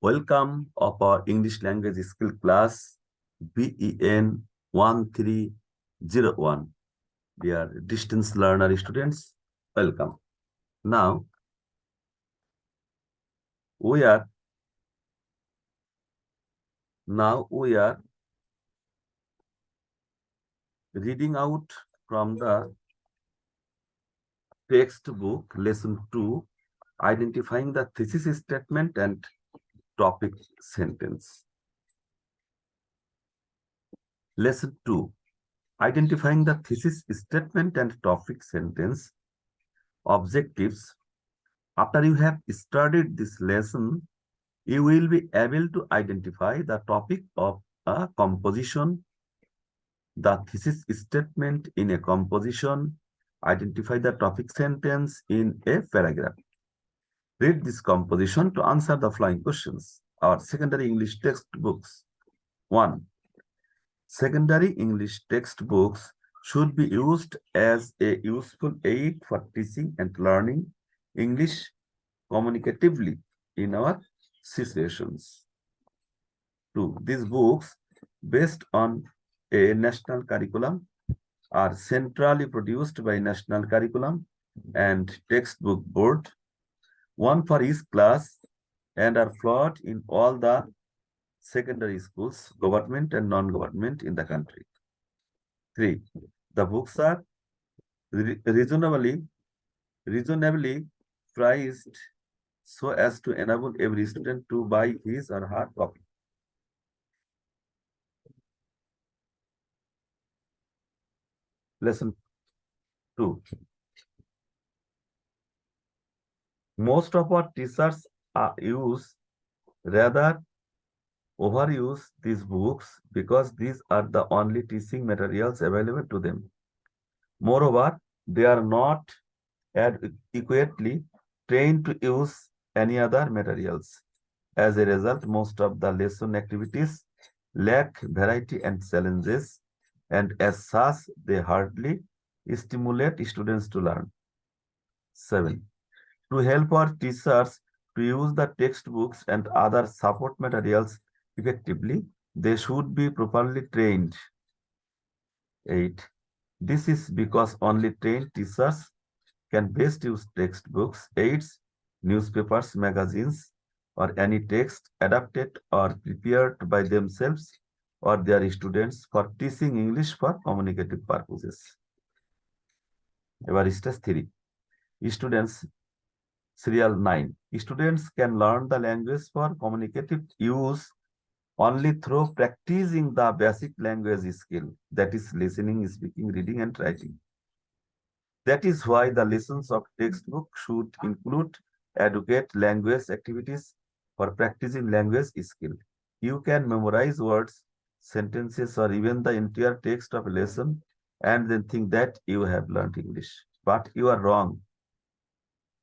Welcome of our English language skill class BEN 1301. Dear distance learner students, welcome. Now we are reading out from the textbook lesson 2, identifying the thesis statement and topic sentence. Lesson 2, identifying the thesis statement and topic sentence. Objectives. After you have studied this lesson, you will be able to identify the topic of a composition, the thesis statement in a composition, identify the topic sentence in a paragraph. Read this composition to answer the following questions. Our secondary English textbooks. 1. Secondary English textbooks should be used as a useful aid for teaching and learning English communicatively in our situations. 2. These books, based on a national curriculum, are centrally produced by National Curriculum and Textbook Board, one for each class, and are flowed in all the secondary schools, government and non-government in the country. 3. The books are reasonably priced so as to enable every student to buy his or her copy. Lesson 2. Most of our teachers rather overuse these books because these are the only teaching materials available to them. Moreover, they are not adequately trained to use any other materials. As a result, most of the lesson activities lack variety and challenges, and as such, they hardly stimulate students to learn. 7. To help our teachers to use the textbooks and other support materials effectively, they should be properly trained. 8. This is because only trained teachers can best use textbooks, aids, newspapers, magazines, or any text adapted or prepared by themselves or their students for teaching English for communicative purposes. এবার stage 3. Students, serial 9. Students can learn the language for communicative use only through practicing the basic language skill, that is listening, speaking, reading, and writing. That is why the lessons of textbook should include adequate language activities for practicing language skill. You can memorize words, sentences, or even the entire text of a lesson and then think that you have learned English. But you are wrong.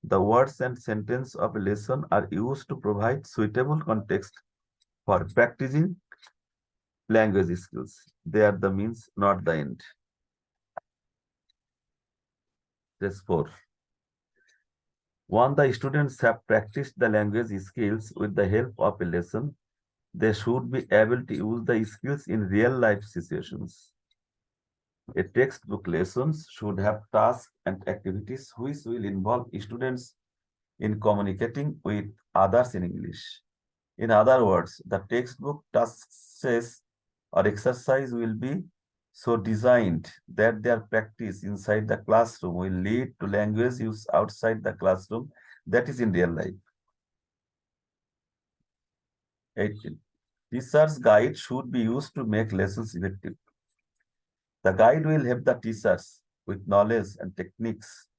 The words and sentence of a lesson are used to provide suitable context for practicing language skills. They are the means, not the end. That's 4. Once the students have practiced the language skills with the help of a lesson, they should be able to use the skills in real-life situations. A textbook lessons should have tasks and activities which will involve students in communicating with others in English. In other words, the textbook tasks or exercise will be so designed that their practice inside the classroom will lead to language use outside the classroom, that is in real life. 18. Teacher's guide should be used to make lessons effective. The guide will help the teachers with knowledge and techniques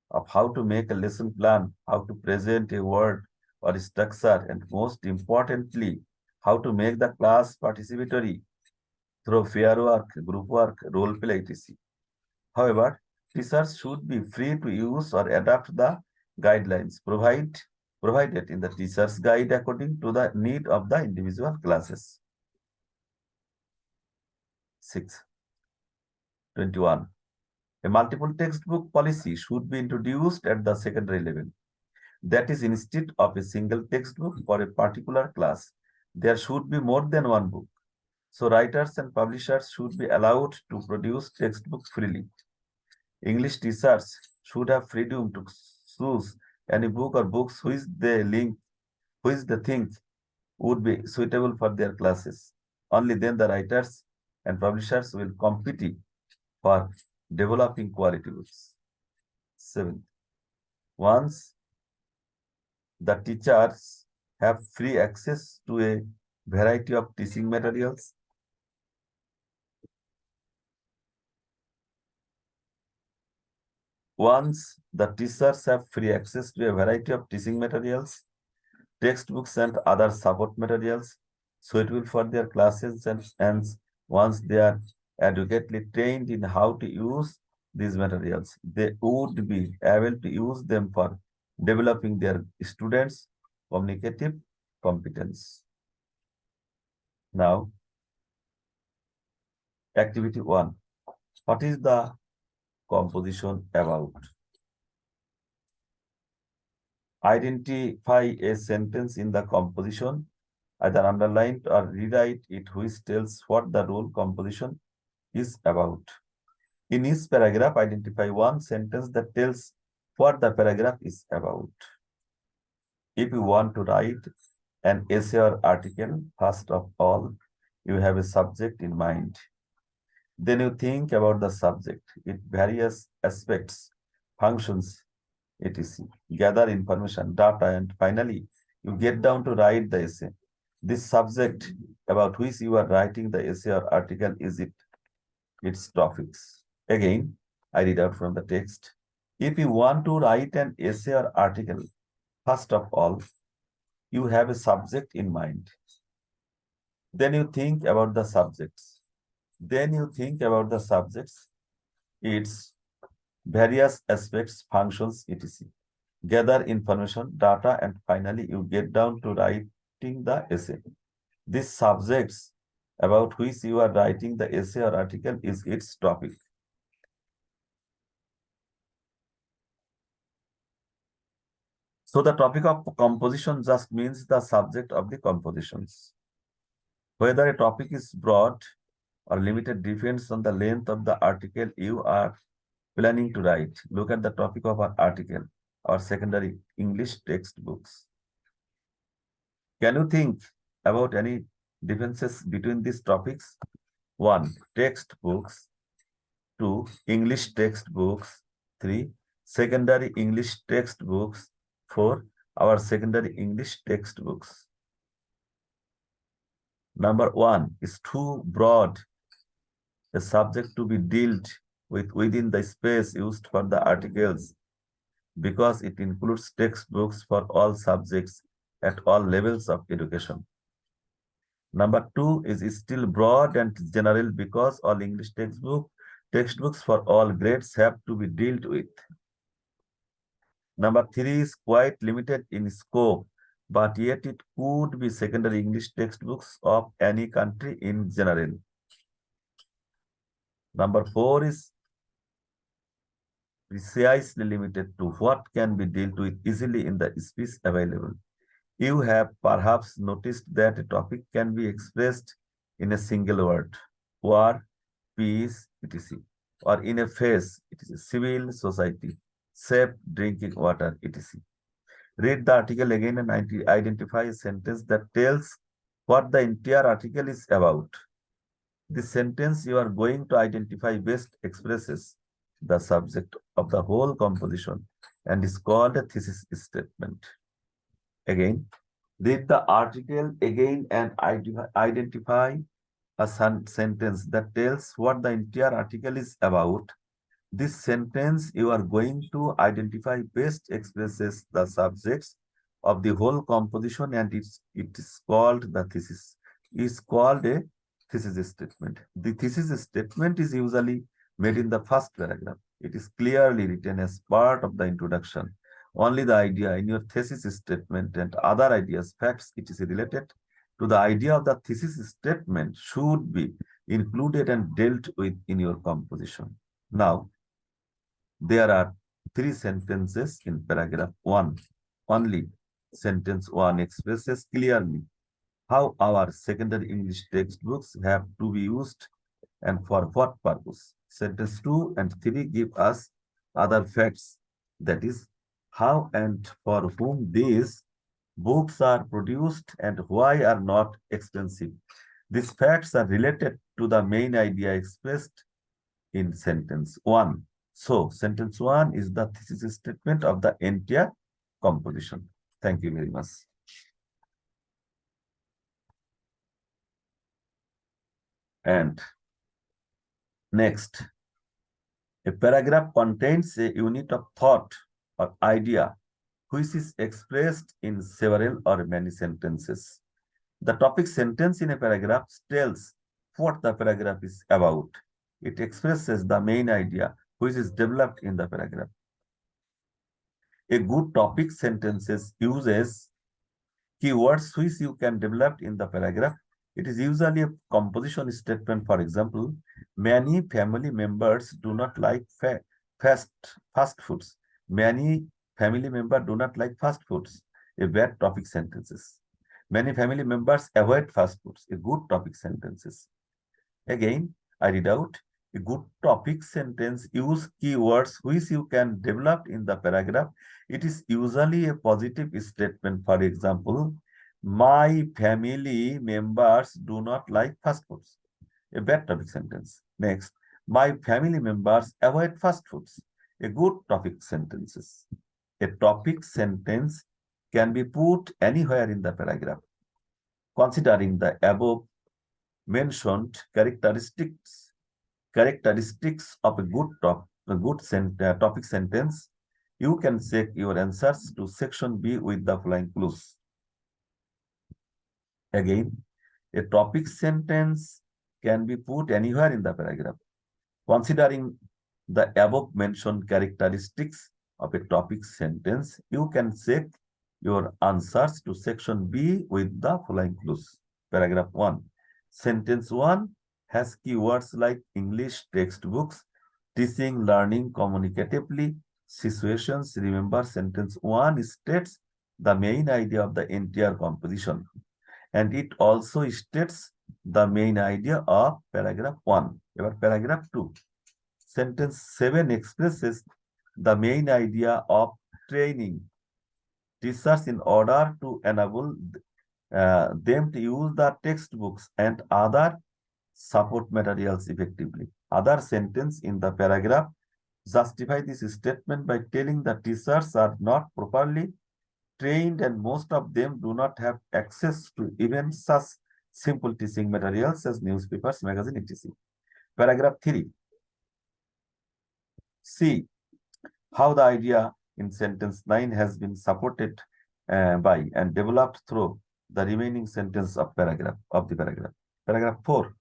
of how to make a lesson plan, how to present a word or structure, and most importantly, how to make the class participatory through fair work, group work, role play, etc. However, teachers should be free to use or adapt the guidelines provided in the teacher's guide according to the need of the individual classes. 6. 21. A multiple textbook policy should be introduced at the secondary level. That is, instead of a single textbook for a particular class, there should be more than one book. So writers and publishers should be allowed to produce textbooks freely. English teachers should have freedom to choose any book or books which they think would be suitable for their classes. Only then the writers and publishers will compete for developing quality books. Seventh, once the teachers have free access to a variety of teaching materials, once the teachers have free access to a variety of teaching materials, textbooks and other support materials suitable for their classes, and once they are adequately trained in how to use these materials, they would be able to use them for developing their students' communicative competence. Now, activity 1. What is the composition about? Identify a sentence in the composition, either underline or rewrite it, which tells what the role composition is about. In each paragraph, identify one sentence that tells what the paragraph is about. If you want to write an essay or article, first of all, you have a subject in mind. Then you think about the subject, its various aspects, functions, etc. Gather information, data, and finally, you get down to write the essay. This subject about which you are writing the essay or article is its topics. Again, I read out from the text. If you want to write an essay or article, first of all, you have a subject in mind. Then you think about the subjects. Its various aspects, functions, etc. Gather information, data, and finally you get down to writing the essay. These subjects about which you are writing the essay or article is its topic. So the topic of composition just means the subject of the compositions. Whether a topic is broad or limited depends on the length of the article you are planning to write. Look at the topic of our article or secondary English textbooks. Can you think about any differences between these topics? 1. Textbooks. 2. English textbooks. 3. Secondary English textbooks. 4. Our secondary English textbooks. Number 1 is too broad a subject to be dealt with within the space used for the articles because it includes textbooks for all subjects at all levels of education. Number 2 is still broad and general because all English textbooks for all grades have to be dealt with. Number 3 is quite limited in scope, but yet it could be secondary English textbooks of any country in general. Number 4 is precisely limited to what can be dealt with easily in the space available. You have perhaps noticed that a topic can be expressed in a single word: war, peace, etc. Or in a phrase, it is a civil society, safe drinking water, etc. Read the article again and identify a sentence that tells what the entire article is about. The sentence you are going to identify best expresses the subject of the whole composition and is called a thesis statement. Again, read the article again and identify a sentence that tells what the entire article is about. This sentence you are going to identify best expresses the subjects of the whole composition and it is called the thesis. It's called a thesis statement. The thesis statement is usually made in the first paragraph. It is clearly written as part of the introduction. Only the idea in your thesis statement and other ideas, facts, it is related to the idea of the thesis statement should be included and dealt with in your composition. Now, there are 3 sentences in paragraph 1 Only sentence 1 expresses clearly how our secondary English textbooks have to be used and for what purpose. Sentence 2 and 3 give us other facts, that is, how and for whom these books are produced and why are not expensive. These facts are related to the main idea expressed in sentence 1. So, sentence 1 is the thesis statement of the entire composition. Thank you very much. And next, a paragraph contains a unit of thought or idea which is expressed in several or many sentences. The topic sentence in a paragraph tells what the paragraph is about. It expresses the main idea which is developed in the paragraph. A good topic sentences uses keywords which you can develop in the paragraph. It is usually a composition statement. For example, many family members do not like fast foods. Many family members do not like fast foods. A bad topic sentences. Many family members avoid fast foods. A good topic sentences. Again, I read out. A good topic sentence use keywords which you can develop in the paragraph. It is usually a positive statement. For example, my family members do not like fast foods. A bad topic sentence. Next, my family members avoid fast foods. A good topic sentences. A topic sentence can be put anywhere in the paragraph. Considering the above mentioned characteristics of a topic sentence, you can check your answers to section B with the following clues. Again, a topic sentence can be put anywhere in the paragraph. Considering the above mentioned characteristics of a topic sentence, you can check your answers to section B with the following clues. Paragraph 1. Sentence 1 has keywords like English textbooks, teaching, learning, communicatively, situations. Remember, sentence 1 states the main idea of the entire composition, and it also states the main idea of paragraph 1. About paragraph 2. Sentence 7 expresses the main idea of training teachers in order to enable them to use the textbooks and other support materials effectively. Other sentence in the paragraph justify this statement by telling the teachers are not properly trained and most of them do not have access to even such simple teaching materials as newspapers, magazine, etc. Paragraph 3. See how the idea in sentence 9 has been supported by and developed through the remaining sentence of the paragraph. Paragraph 4.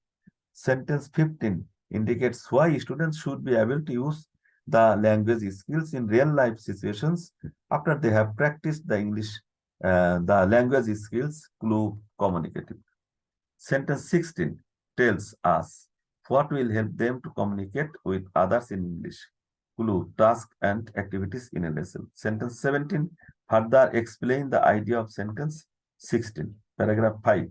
Sentence 15 indicates why students should be able to use the language skills in real life situations after they have practiced the language skills. Clue communicative. Sentence 16 tells us what will help them to communicate with others in English. Clue, task and activities in a lesson. Sentence 17 further explain the idea of sentence 16. Paragraph 5.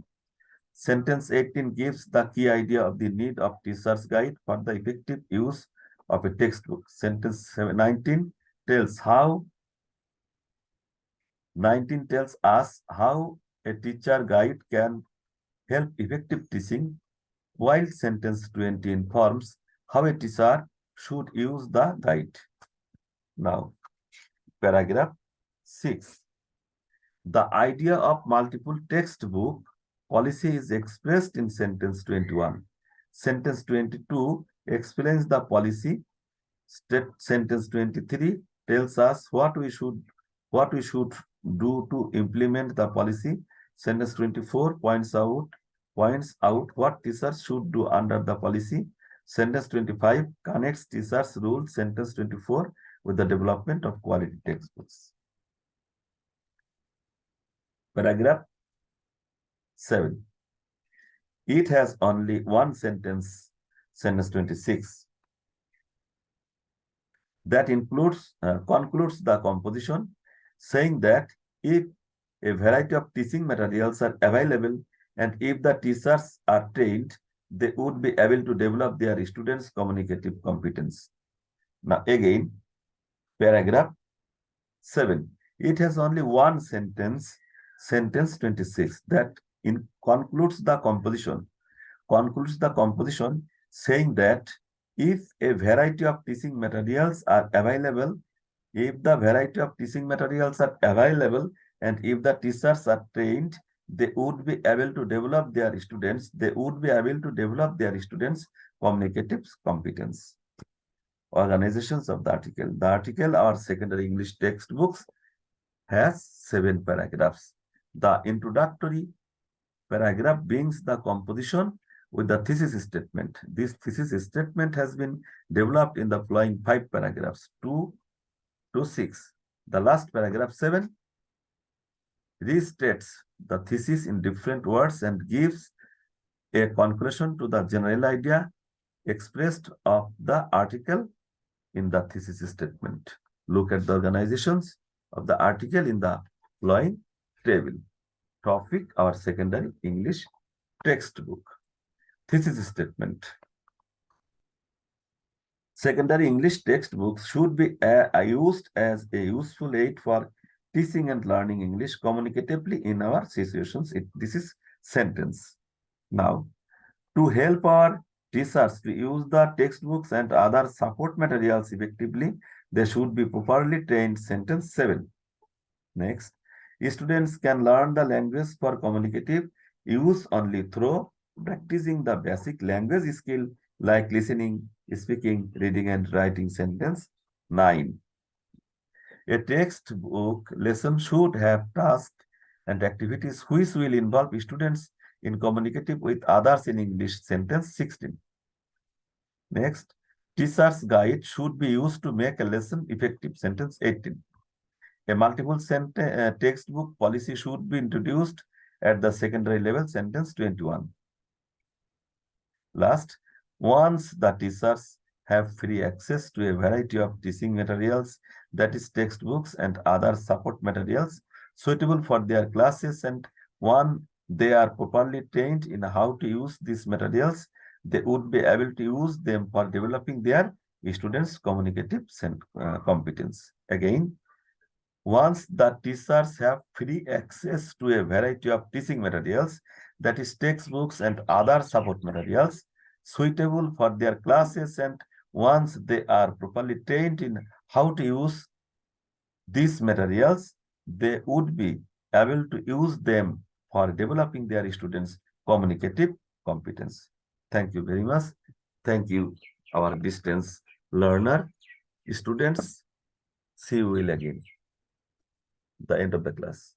Sentence 18 gives the key idea of the need of teacher's guide for the effective use of a textbook. Sentence 19 tells us how a teacher guide can help effective teaching, while sentence 20 informs how a teacher should use the guide. Now, paragraph 6. The idea of multiple textbook policy is expressed in sentence 21. Sentence 22 explains the policy. Sentence 23 tells us what we should do to implement the policy. Sentence 24 points out what teachers should do under the policy. Sentence 25 connects teachers' rules. Sentence 24 with the development of quality textbooks. Paragraph 7. It has only one sentence, sentence 26, that concludes the composition, saying that if a variety of teaching materials are available and if the teachers are trained, they would be able to develop their students' communicative competence. Now again, paragraph 7. It has only one sentence, sentence 26, that concludes the composition saying that if a variety of teaching materials are available, if the variety of teaching materials are available and if the teachers are trained, they would be able to develop their students, communicative competence. Organizations of the article. The article or secondary English textbooks has 7 paragraphs. The introductory paragraph brings the composition with the thesis statement. This thesis statement has been developed in the following 5 paragraphs, 2 to 6. The last paragraph 7 restates the thesis in different words and gives a conclusion to the general idea expressed of the article in the thesis statement. Look at the organizations of the article in the following table. Topic, our secondary English textbook. Thesis statement. Secondary English textbooks should be used as a useful aid for teaching and learning English communicatively in our situations. This is sentence. Now, to help our teachers to use the textbooks and other support materials effectively, they should be properly trained. Sentence 7. Next, students can learn the language for communicative use only through practicing the basic language skill like listening, speaking, reading, and writing. Sentence 9. A textbook lesson should have tasks and activities which will involve students in communicating with others in English. Sentence 16. Next, teacher's guide should be used to make a lesson effective. Sentence 18. A multiple textbook policy should be introduced at the secondary level. Sentence 21. Last, once the teachers have free access to a variety of teaching materials, that is textbooks and other support materials suitable for their classes, and one they are properly trained in how to use these materials, they would be able to use them for developing their students' communicative competence. Again, once the teachers have free access to a variety of teaching materials, that is textbooks and other support materials suitable for their classes, and once they are properly trained in how to use these materials, they would be able to use them for developing their students' communicative competence. Thank you very much. Thank you, our distance learner students. See you will again. The end of the class.